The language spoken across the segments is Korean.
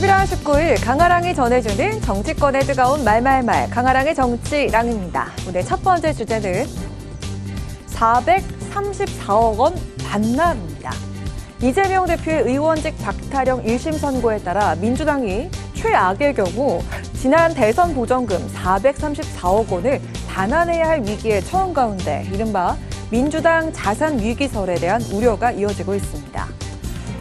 11월 19일 강아랑이 전해주는 정치권에 뜨거운 말말말 강아랑의 정치랑입니다. 오늘 첫 번째 주제는 434억 원 반납입니다. 이재명 대표의 의원직 박탈형 1심 선고에 따라 민주당이 최악의 경우 지난 대선 보전금 434억 원을 반환해야 할 위기에 처한 가운데 이른바 민주당 자산 위기설에 대한 우려가 이어지고 있습니다.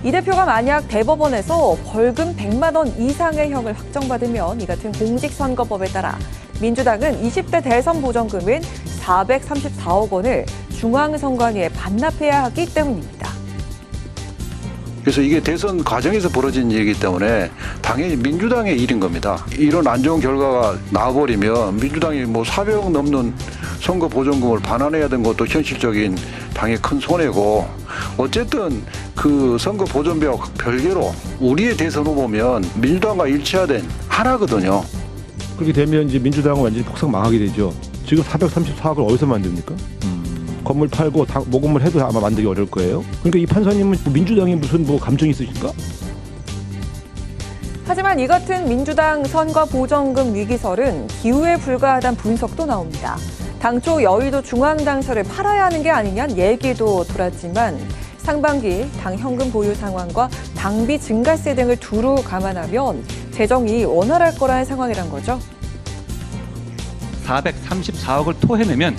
이 대표가 만약 대법원에서 벌금 100만 원 이상의 형을 확정받으면 이 같은 공직선거법에 따라 민주당은 20대 대선 보전금인 434억 원을 중앙선관위에 반납해야 하기 때문입니다. 그래서 이게 대선 과정에서 벌어진 일이기 때문에 당연히 민주당의 일인 겁니다. 이런 안 좋은 결과가 나와버리면 민주당이 400억 넘는 선거 보전금을 반환해야 되는 것도 현실적인 당의 큰 손해고, 어쨌든 그 선거 보전비와 별개로 우리의 대선 후보면 민주당과 일치화된 하나거든요. 그렇게 되면 이제 민주당은 완전히 폭삭 망하게 되죠. 지금 434억을 어디서 만듭니까? 건물 팔고 모금을 해도 아마 만들기 어려울 거예요. 그러니까 이 판사님은 민주당이 무슨 감정이 있으실까? 하지만 이 같은 민주당 선거 보전금 위기설은 기우에 불과하다는 분석도 나옵니다. 당초 여의도 중앙당설을 팔아야 하는 게 아니냐는 얘기도 돌았지만 상반기 당 현금 보유 상황과 당비 증가세 등을 두루 감안하면 재정이 원활할 거라는 상황이란 거죠. 434억을 토해내면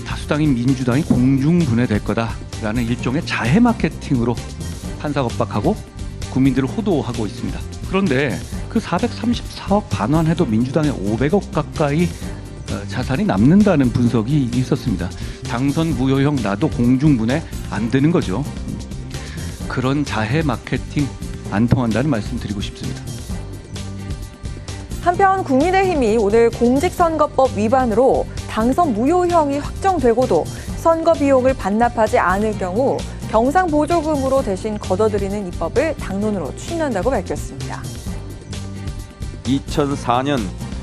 다수당인 민주당이 공중분해될 거다라는 일종의 자해 마케팅으로 판사 겁박하고 국민들을 호도하고 있습니다. 그런데 그 434억 반환해도 민주당에 500억 가까이 자산이 남는다는 분석이 있었습니다. 당선 무효형 나도 공중분해 안 되는 거죠. 그런 자해 마케팅 안 통한다는 말씀 드리고 싶습니다. 한편 국민의힘이 오늘 공직선거법 위반으로 당선 무효형이 확정되고도 선거 비용을 반납하지 않을 경우 경상보조금으로 대신 걷어들이는 입법을 당론으로 추진한다고 밝혔습니다. 2004년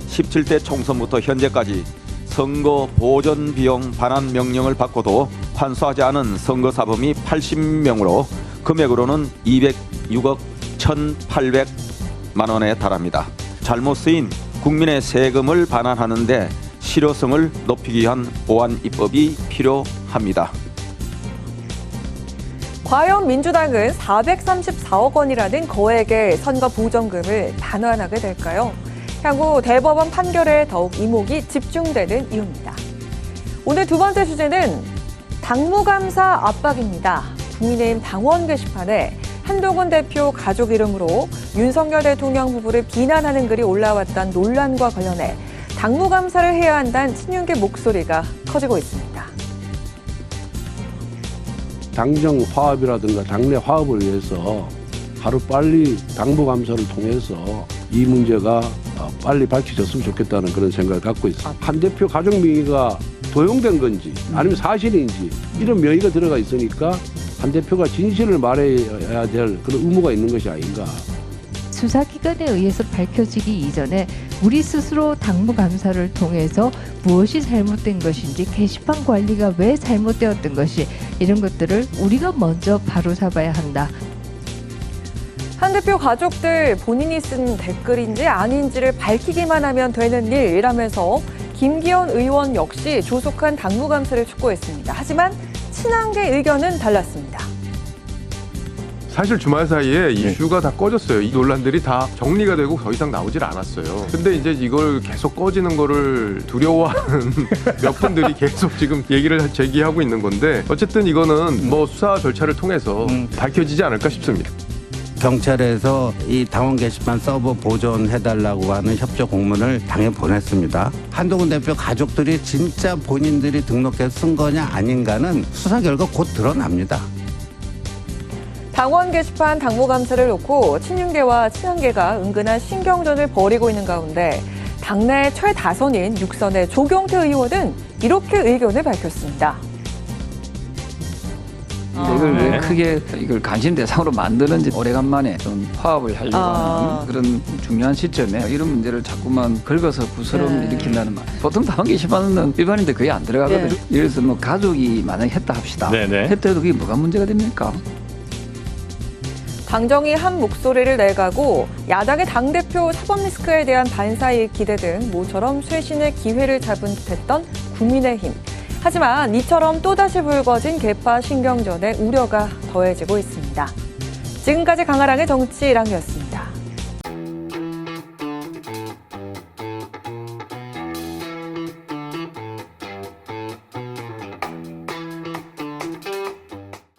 17대 총선부터 현재까지 선거 보전 비용 반환 명령을 받고도 환수하지 않은 선거사범이 80명으로 금액으로는 206억 1,800만 원에 달합니다. 잘못 쓰인 국민의 세금을 반환하는 데 실효성을 높이기 위한 보완 입법이 필요합니다. 과연 민주당은 434억 원이라는 거액의 선거 보전금을 반환하게 될까요? 향후 대법원 판결에 더욱 이목이 집중되는 이유입니다. 오늘 두 번째 주제는 당무감사 압박입니다. 국민의힘 당원 게시판에 한동훈 대표 가족 이름으로 윤석열 대통령 부부를 비난하는 글이 올라왔던 논란과 관련해 당무감사를 해야 한다는 친윤계 목소리가 커지고 있습니다. 당정 화합이라든가 당내 화합을 위해서 하루빨리 당무감사를 통해서 이 문제가 빨리 밝혀졌으면 좋겠다는 그런 생각을 갖고 있습니다. 한 대표 가족 명의가 도용된 건지 아니면 사실인지 이런 명의가 들어가 있으니까 한 대표가 진실을 말해야 될 그런 의무가 있는 것이 아닌가. 수사기관에 의해서 밝혀지기 이전에 우리 스스로 당무감사를 통해서 무엇이 잘못된 것인지, 게시판 관리가 왜 잘못되었던 것이, 이런 것들을 우리가 먼저 바로잡아야 한다. 한 대표 가족들 본인이 쓴 댓글인지 아닌지를 밝히기만 하면 되는 일이라면서 김기현 의원 역시 조속한 당무감사를 촉구했습니다. 하지만 친한계 의견은 달랐습니다. 사실 주말 사이에 이슈가 다 꺼졌어요. 이 논란들이 다 정리가 되고 더 이상 나오질 않았어요. 근데 이제 이걸 계속 꺼지는 거를 두려워하는 몇 분들이 계속 지금 얘기를 제기하고 있는 건데, 어쨌든 이거는 수사 절차를 통해서 밝혀지지 않을까 싶습니다. 경찰에서 이 당원 게시판 서버 보존해달라고 하는 협조 공문을 당에 보냈습니다. 한동훈 대표 가족들이 진짜 본인들이 등록해서 쓴 거냐 아닌가는 수사 결과 곧 드러납니다. 당원 게시판 당무감사를 놓고 친윤계와 친한계가 은근한 신경전을 벌이고 있는 가운데 당내 최다선인 육선의 조경태 의원은 이렇게 의견을 밝혔습니다. 이걸 왜 크게 이걸 관심 대상으로 만드는지, 오래간만에 좀 화합을 하려고 하는 그런 중요한 시점에 이런 문제를 자꾸만 긁어서 부스럼을 일으킨다는 말. 보통 당원 게시판은 일반인들 거의 안 들어가거든요. 예를 들어서 가족이 만약에 했다 합시다. 했다 해도 그게 뭐가 문제가 됩니까? 당정이 한 목소리를 내가고 야당의 당대표 사법 리스크에 대한 반사이익 기대 등 모처럼 쇄신의 기회를 잡은 듯했던 국민의힘. 하지만 이처럼 또다시 불거진 계파 신경전에 우려가 더해지고 있습니다. 지금까지 강아랑의 정치 1학년이었습니다.